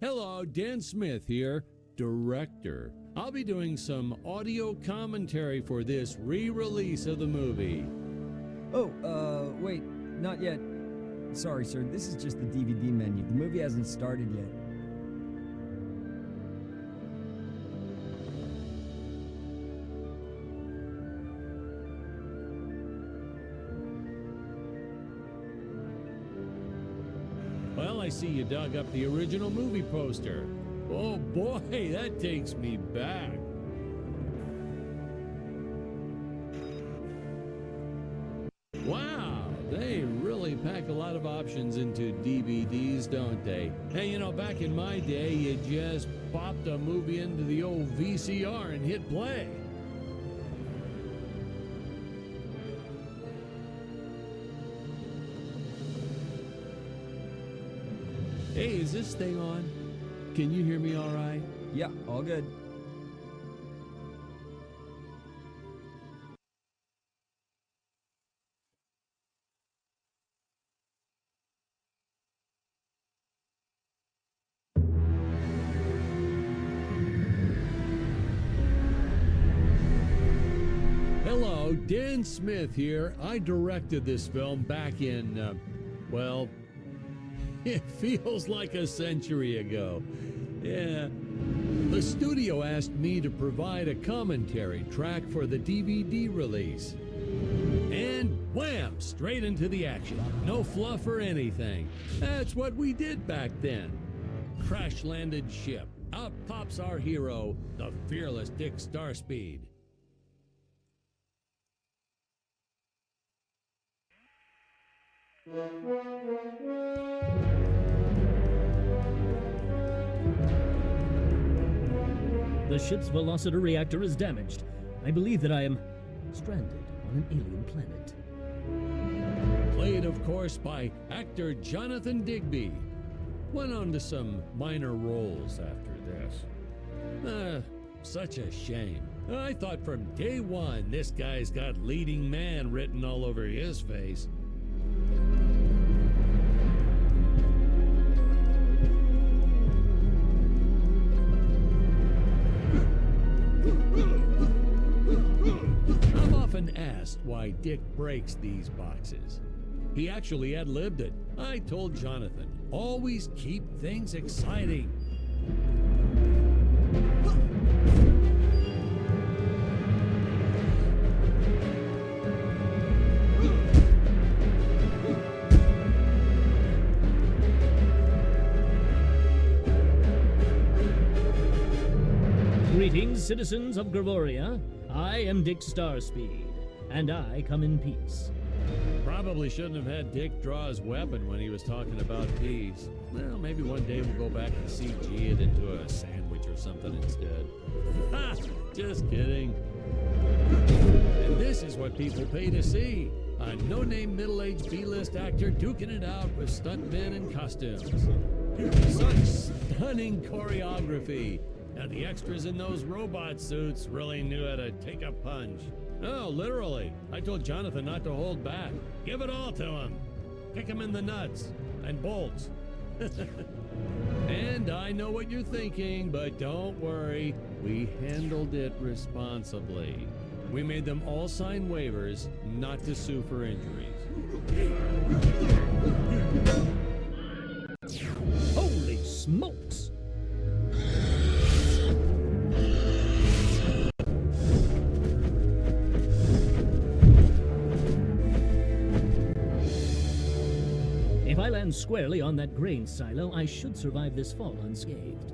Hello, Dan Smith here, director. I'll be doing some audio commentary for this re-release of the movie. Oh, wait, not yet. Sorry, sir, this is just the DVD menu. The movie hasn't started yet. Well, I see you dug up the original movie poster. Oh boy, that takes me back. Wow, they really pack a lot of options into DVDs, don't they? Hey, you know, back in my day, you just popped a movie into the old VCR and hit play. Hey, is this thing on? Can you hear me all right? Yeah, all good. Hello, Dan Smith here. I directed this film back in, well, it feels like a century ago. Yeah. The studio asked me to provide a commentary track for the DVD release. And wham! Straight into the action. No fluff or anything. That's what we did back then. Crash-landed ship. Out pops our hero, the fearless Dick Starspeed. The ship's velocity reactor is damaged. I believe that I am stranded on an alien planet. Played, of course, by actor Jonathan Digby. Went on to some minor roles after this. Such a shame. I thought from day one this guy's got leading man written all over his face. I've often asked why Dick breaks these boxes. He actually ad-libbed it. I told Jonathan, always keep things exciting. Greetings, citizens of Gravoria. I am Dick Starspeed, and I come in peace. Probably shouldn't have had Dick draw his weapon when he was talking about peace. Well, maybe one day we'll go back and CG it into a sandwich or something instead. Ha! Just kidding. And this is what people pay to see. A no-name middle-aged B-list actor duking it out with stuntmen in costumes. Such stunning choreography. Now, the extras in those robot suits really knew how to take a punch. No, literally. I told Jonathan not to hold back. Give it all to him. Kick him in the nuts and bolts. And I know what you're thinking, but don't worry. We handled it responsibly. We made them all sign waivers not to sue for injuries. Holy smokes! If I land squarely on that grain silo, I should survive this fall unscathed.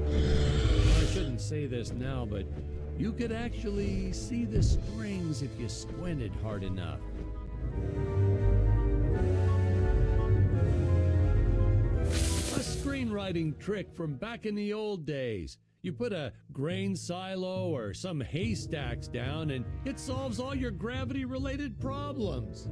I shouldn't say this now, but you could actually see the strings if you squinted hard enough. A screenwriting trick from back in the old days. You put a grain silo or some haystacks down and it solves all your gravity-related problems.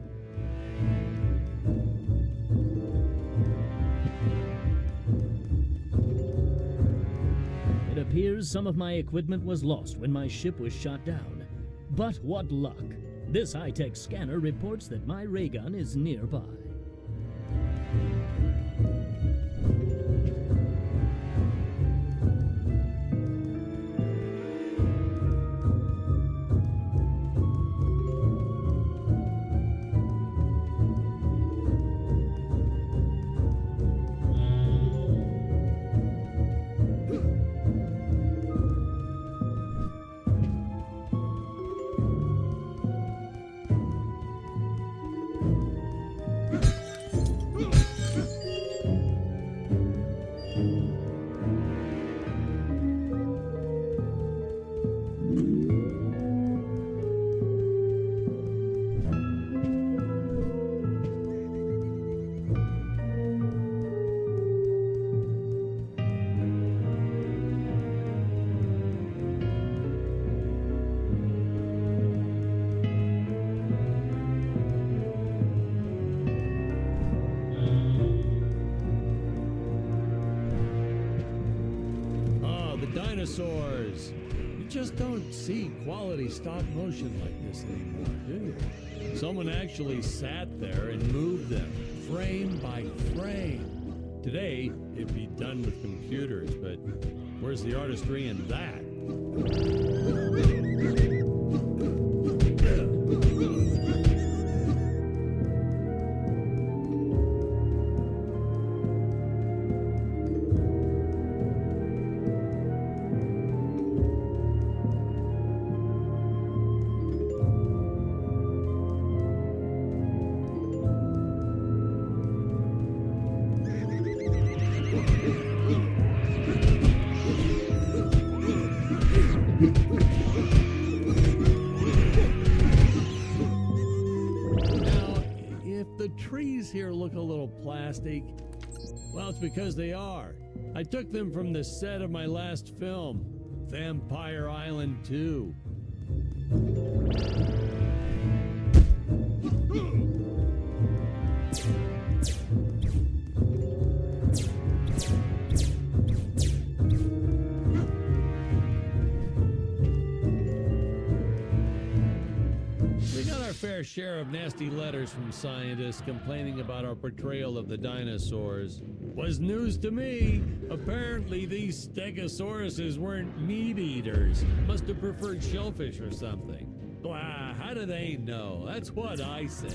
It appears some of my equipment was lost when my ship was shot down. But what luck! This high-tech scanner reports that my ray gun is nearby. dinosaurs. You just don't see quality stop motion like this anymore, do you? Someone actually sat there and moved them, frame by frame. Today, it'd be done with computers, but where's the artistry in that? Now, if the trees here look a little plastic, well, it's because they are. I took them from the set of my last film, Vampire Island 2. We got our fair share of nasty letters from scientists complaining about our portrayal of the dinosaurs. Was news to me. Apparently these stegosauruses weren't meat eaters. Must have preferred shellfish or something. Blah, how do they know? That's what I say.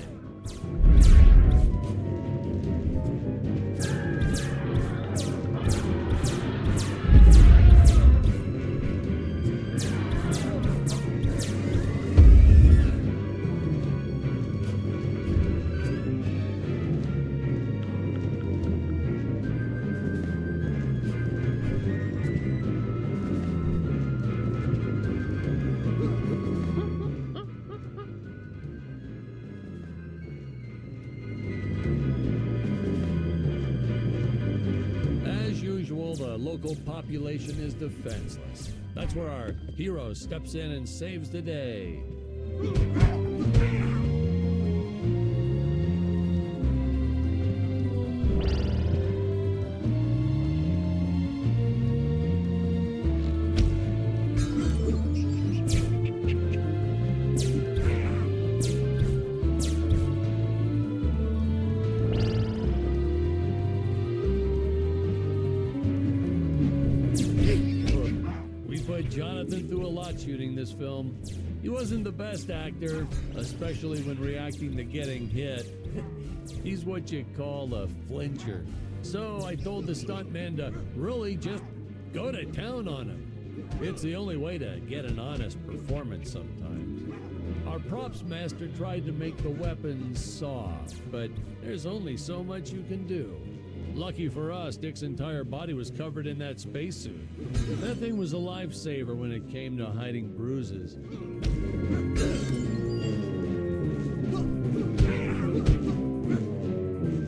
The local population is defenseless. That's where our hero steps in and saves the day. Jonathan threw a lot shooting this film. He wasn't the best actor, especially when reacting to getting hit. He's what you call a flincher. So I told the stuntman to really just go to town on him. It's the only way to get an honest performance sometimes. Our props master tried to make the weapons soft, but there's only so much you can do. Lucky for us, Dick's entire body was covered in that spacesuit. That thing was a lifesaver when it came to hiding bruises.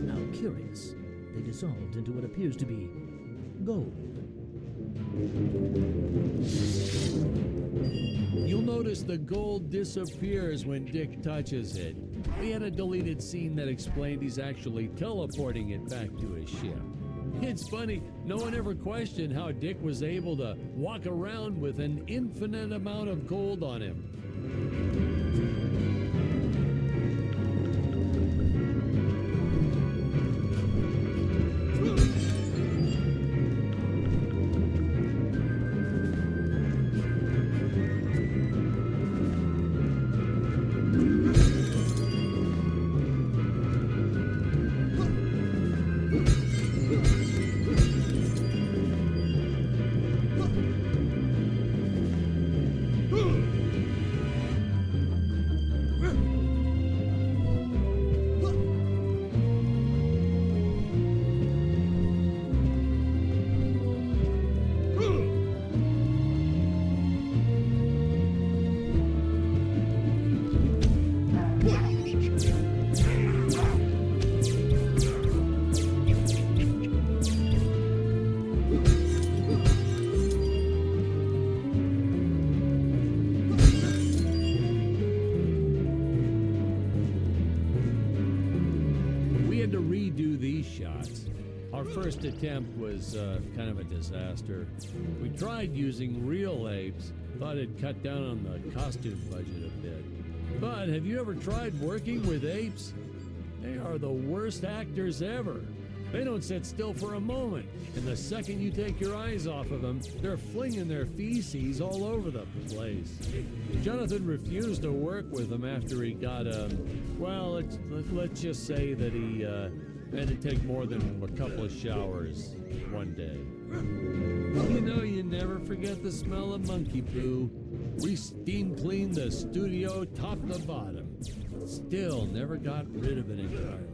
How curious. They dissolved into what appears to be gold. You'll notice the gold disappears when Dick touches it. We had a deleted scene that explained he's actually teleporting it back to his ship. It's funny, no one ever questioned how Dick was able to walk around with an infinite amount of gold on him. our first attempt was kind of a disaster. We tried using real apes, thought it'd cut down on the costume budget a bit. But have you ever tried working with apes? They are the worst actors ever. They don't sit still for a moment, and the second you take your eyes off of them, they're flinging their feces all over the place. Jonathan refused to work with them after he got, well, let's just say that he had to take more than a couple of showers one day. You know, you never forget the smell of monkey poo. We steam cleaned the studio top to bottom. Still never got rid of it entirely.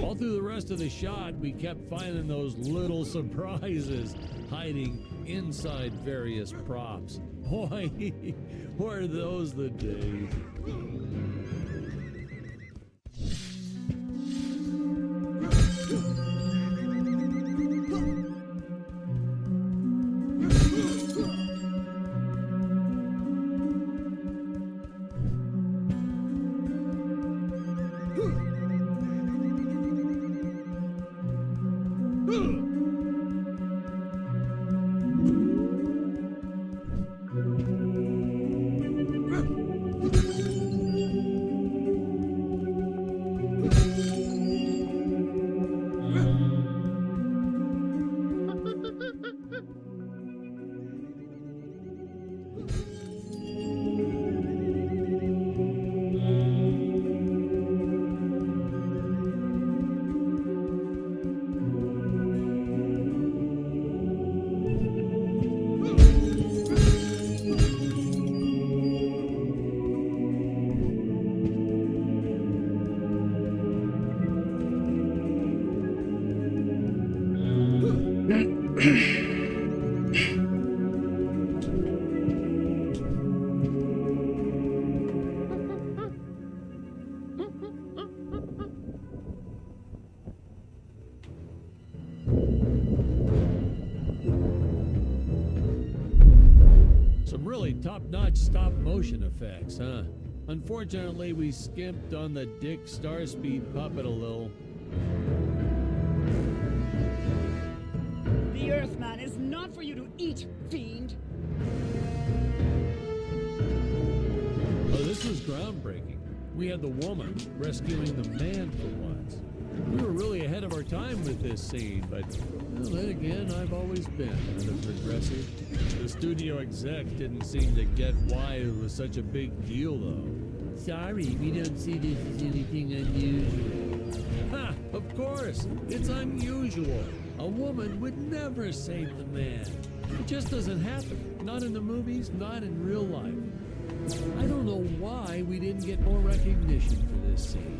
All through the rest of the shot, we kept finding those little surprises hiding inside various props. Boy, were those the days. Some really top-notch stop-motion effects, huh? Unfortunately, we skimped on the Dick Starspeed puppet a little. The Earthman is not for you to eat, fiend! Oh, this was groundbreaking. We had the woman rescuing the man for once. We were really ahead of our time with this scene, but well, then again, I've always been rather progressive. The studio exec didn't seem to get why it was such a big deal, though. Sorry, we don't see this as anything unusual. Ha! Of course! It's unusual. A woman would never save the man. It just doesn't happen. Not in the movies, not in real life. I don't know why we didn't get more recognition for this scene.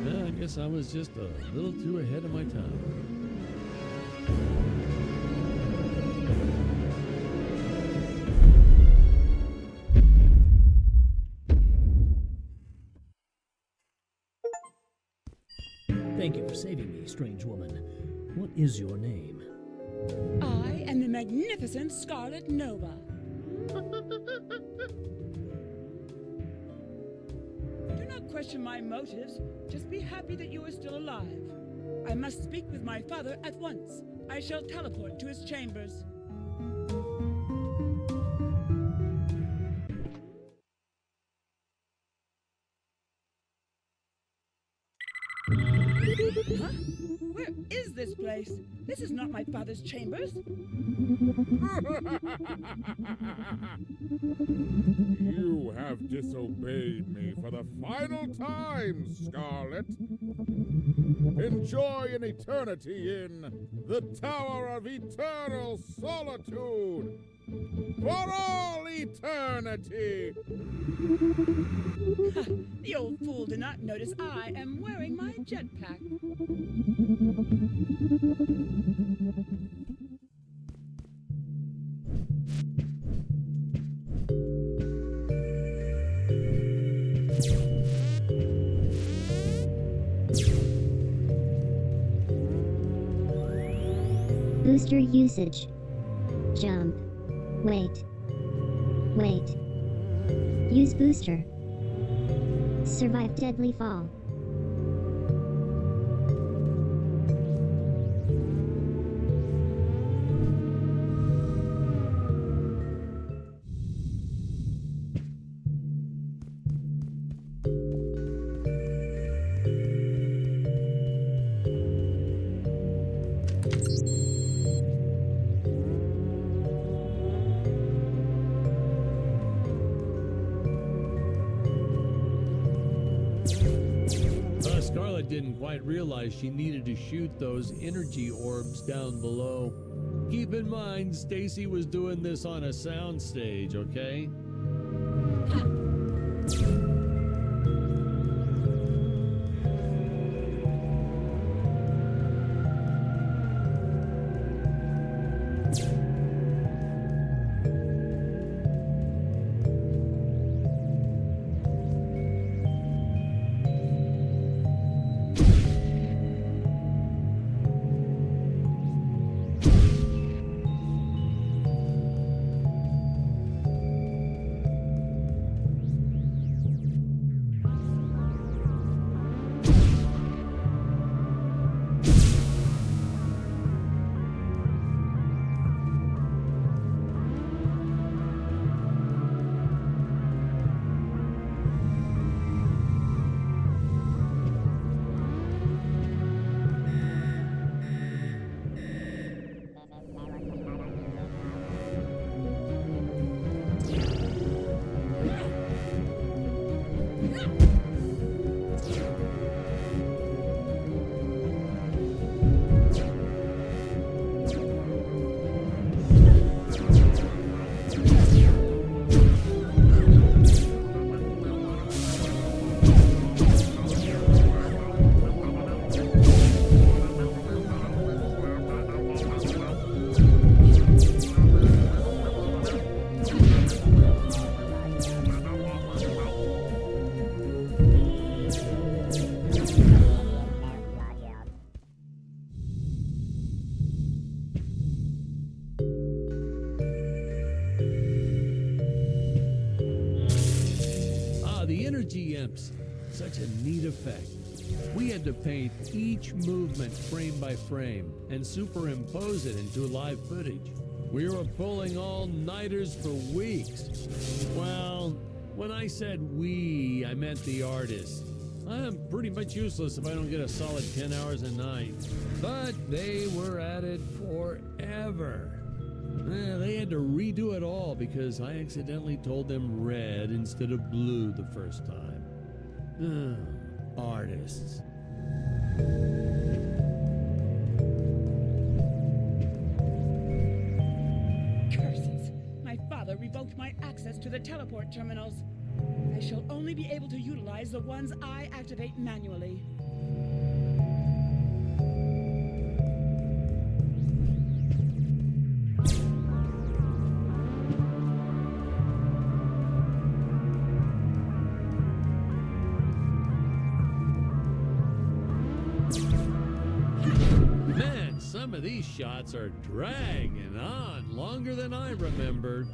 I guess I was just a little too ahead of my time. Thank you for saving me, strange woman. What is your name? I am the magnificent Scarlet Nova. Do not question my motives. Just be happy that you are still alive. I must speak with my father at once. I shall teleport to his chambers. Huh? Where is this place? This is not my father's chambers. You have disobeyed me for the final time, Scarlet. Enjoy an eternity in the Tower of Eternal Solitude. For all eternity! The old fool did not notice I am wearing my jetpack. Booster usage. Jump. Wait. Wait. Use booster. Survive deadly fall. didn't quite realize she needed to shoot those energy orbs down below. Keep in mind, Stacy was doing this on a soundstage, okay? GMs. Such a neat effect. We had to paint each movement frame by frame and superimpose it into live footage. We were pulling all-nighters for weeks. Well, when I said we, I meant the artists. I'm pretty much useless if I don't get a solid 10 hours a night. But they were at it forever. They had to redo it all because I accidentally told them red instead of blue the first time. Artists. Curses! My father revoked my access to the teleport terminals. I shall only be able to utilize the ones I activate manually. Man, some of these shots are dragging on longer than I remembered.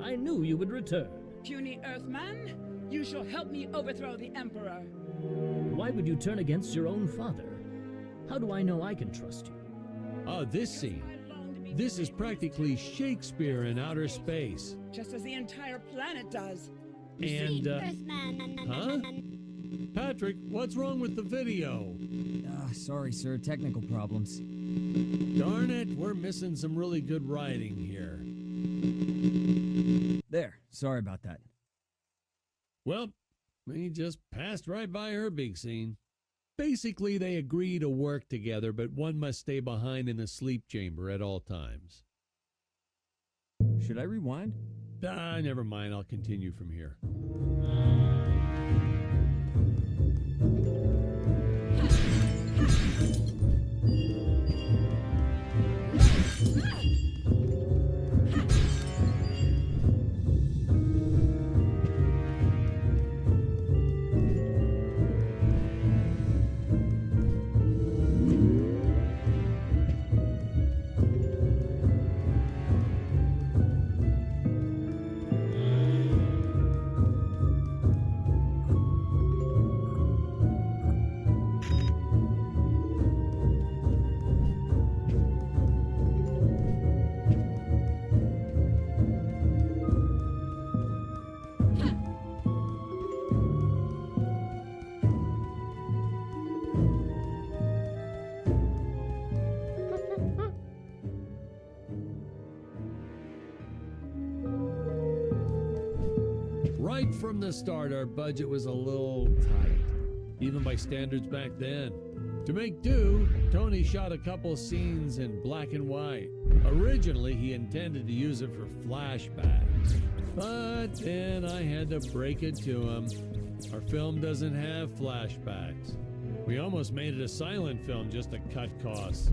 I knew you would return. Puny Earthman, you shall help me overthrow the Emperor. Why would you turn against your own father? How do I know I can trust you? This scene. This is practically Shakespeare in outer space. Just as the entire planet does. And, huh? Patrick, what's wrong with the video? Sorry, sir. Technical problems. Darn it, we're missing some really good writing here. There. Sorry about that. Well, we just passed right by her big scene. Basically, they agree to work together, but one must stay behind in the sleep chamber at all times. Should I rewind? Never mind. I'll continue from here. Right from the start, our budget was a little tight, even by standards back then. To make do, Tony shot a couple scenes in black and white. Originally, he intended to use it for flashbacks, but then I had to break it to him. Our film doesn't have flashbacks. We almost made it a silent film just to cut costs.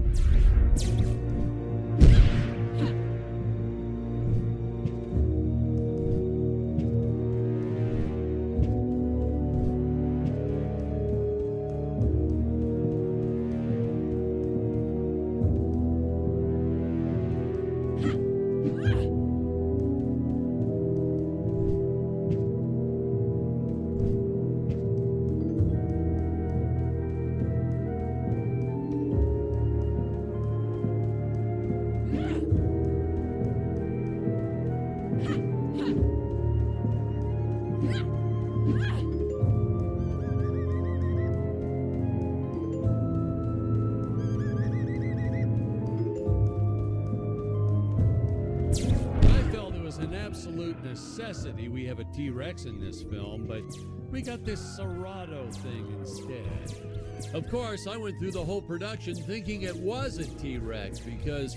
An absolute necessity we have a T-Rex in this film, but we got this Serato thing instead. Of course, I went through the whole production thinking it was a T-Rex because,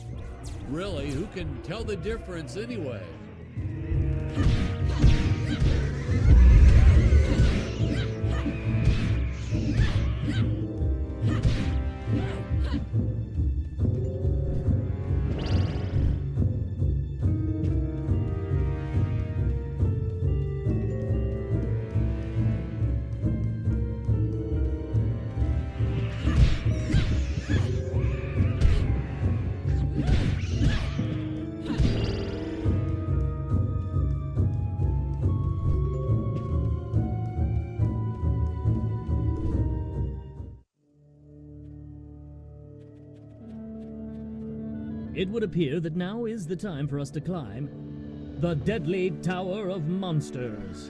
really, who can tell the difference anyway? It would appear that now is the time for us to climb the deadly Tower of Monsters.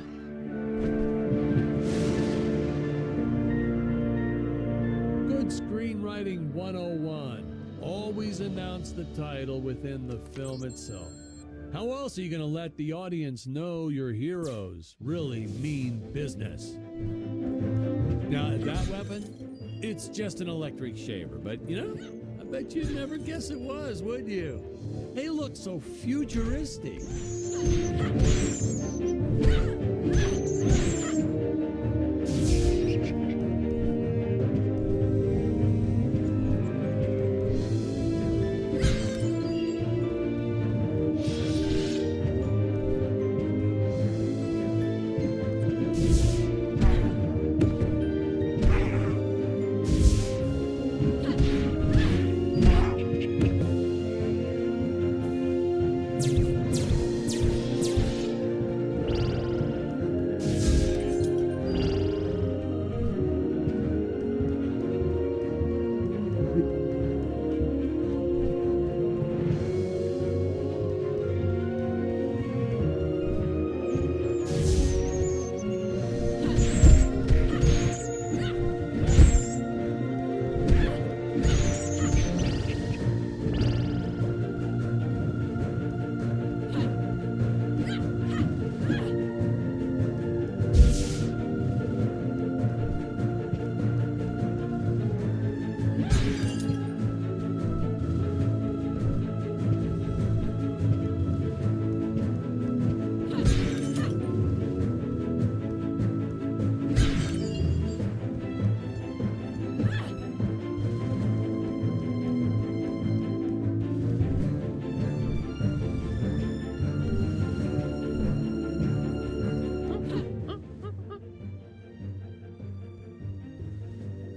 Good screenwriting 101. Always announce the title within the film itself. How else are you going to let the audience know your heroes really mean business? Now, that weapon, it's just an electric shaver, but you know, I bet you'd never guess it was, would you? They look so futuristic.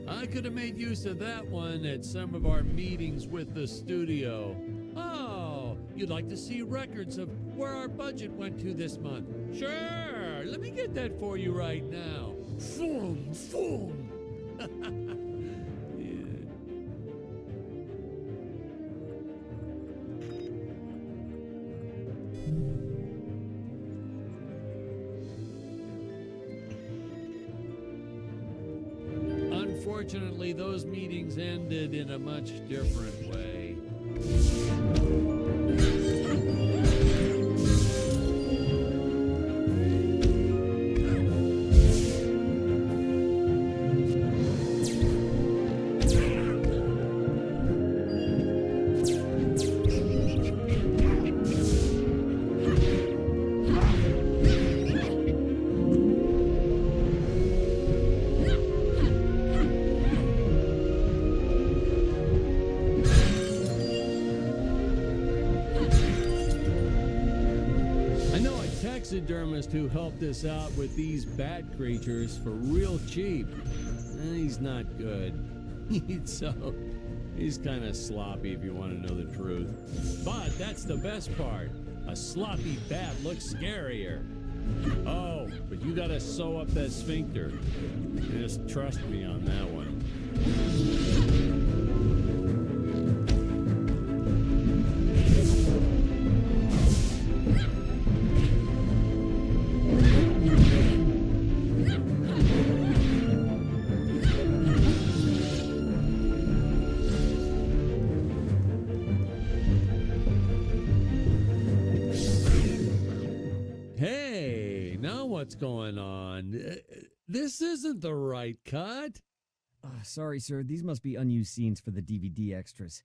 I could have made use of that one at some of our meetings with the studio. Oh, you'd like to see records of where our budget went to this month? Sure, let me get that for you right now. Boom, boom. Unfortunately, those meetings ended in a much different way. taxidermist who helped us out with these bat creatures for real cheap. He's not good. He's kind of sloppy if you want to know the truth. But that's the best part. A sloppy bat looks scarier. Oh, but you gotta sew up that sphincter. Just trust me on that one. Hey, now what's going on? This isn't the right cut. Sorry, sir. These must be unused scenes for the DVD extras.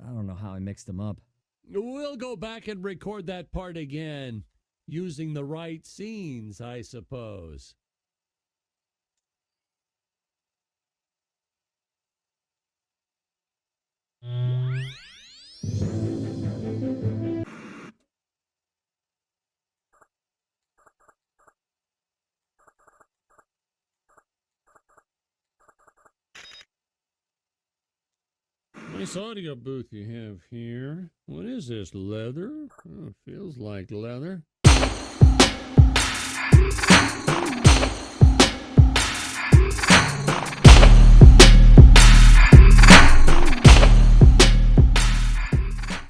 I don't know how I mixed them up. We'll go back and record that part again, using the right scenes, I suppose. Nice audio booth you have here. What is this, leather? Oh, feels like leather.